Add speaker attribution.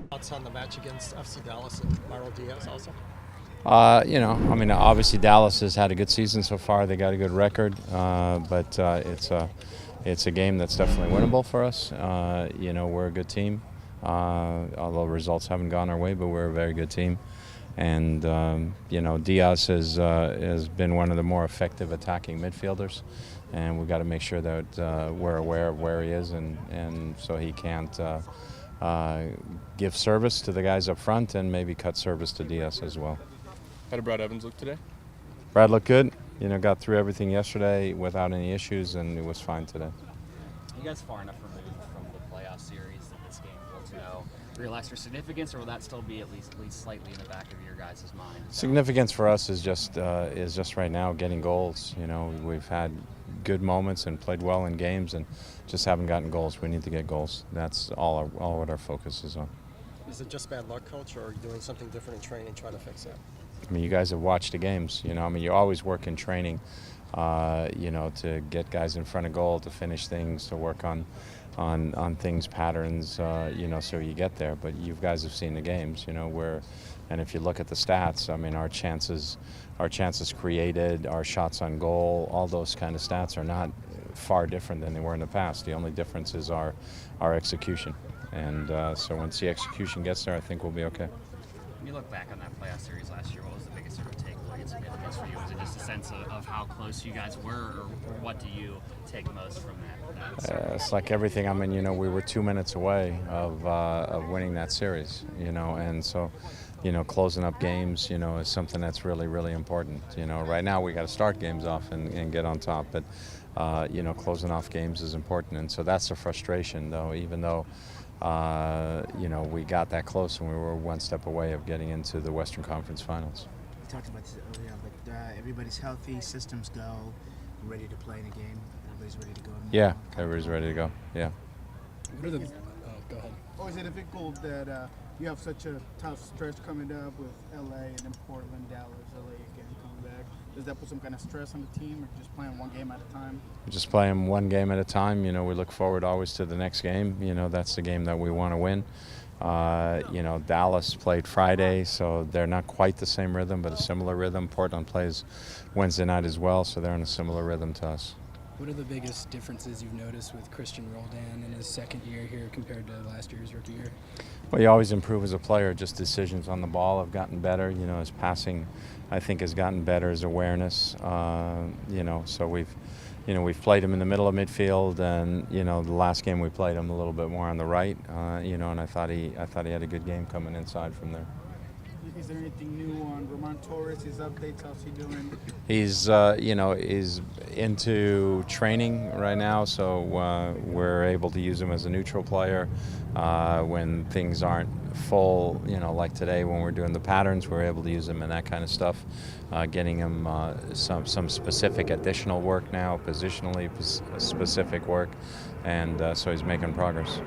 Speaker 1: Thoughts on the match against FC Dallas and Mauro Diaz also?
Speaker 2: Obviously Dallas has had a good season so far. They got a good record, but it's a game that's definitely winnable for us. We're a good team. Although results haven't gone our way, but we're a very good team. And Diaz has been one of the more effective attacking midfielders, and we've got to make sure that we're aware of where he is, and so he can't give service to the guys up front and maybe cut service to Diaz as well.
Speaker 3: How did Brad Evans look today?
Speaker 2: Brad looked good. Got through everything yesterday without any issues, and it was fine today.
Speaker 4: You guys far enough removed from the playoff series that this game will real extra significance, or will that still be at least slightly in the back of your guys' mind?
Speaker 2: Significance for us is just right now getting goals. We've had good moments and played well in games, and just haven't gotten goals. We need to get goals. That's all what our focus is on.
Speaker 1: Is it just bad luck, Coach, or are you doing something different in training trying to fix it?
Speaker 2: You guys have watched the games. You always work in training, to get guys in front of goal, to finish things, to work on things, patterns, so you get there. But you guys have seen the games, and if you look at the stats, our chances created, our shots on goal, all those kind of stats are not far different than they were in the past. The only difference is our execution. And so once the execution gets there, I think we'll be okay.
Speaker 4: When you look back on that playoff series last year, what was the biggest sort of takeaway and significance for you? Was it just a sense of how close you guys were, or what do you take most from that
Speaker 2: it's like everything. We were 2 minutes away of winning that series, and so, closing up games, is something that's really, really important. Right now we got to start games off and get on top, but, closing off games is important, and so that's the frustration, though, even though we got that close and we were one step away of getting into the Western Conference Finals.
Speaker 5: We talked about this earlier, but everybody's healthy, systems go, ready to play in a game. Everybody's ready to go.
Speaker 2: Yeah, everybody's ready to go. Yeah.
Speaker 3: What are the? Go ahead.
Speaker 6: Oh, is it difficult that you have such a tough stretch coming up with LA and then Portland, Dallas, LA again coming back? Does that put some kind of stress on the team, or just playing one game at a time?
Speaker 2: Just playing one game at a time. We look forward always to the next game. That's the game that we want to win. Dallas played Friday, so they're not quite the same rhythm, but a similar rhythm. Portland plays Wednesday night as well, so they're in a similar rhythm to us.
Speaker 7: What are the biggest differences you've noticed with Christian Roldan in his second year here compared to last year's rookie year?
Speaker 2: Well, you always improve as a player. Just decisions on the ball have gotten better. His passing, I think, has gotten better. His awareness, so we've played him in the middle of midfield, and the last game we played him a little bit more on the right, and I thought he had a good game coming inside from there.
Speaker 6: Is there anything new on Roman Torres? His updates? How's he doing?
Speaker 2: He's into training right now, so we're able to use him as a neutral player when things aren't full. Like today when we're doing the patterns, we're able to use him in that kind of stuff. Getting him some specific additional work now, positionally specific work, and so he's making progress.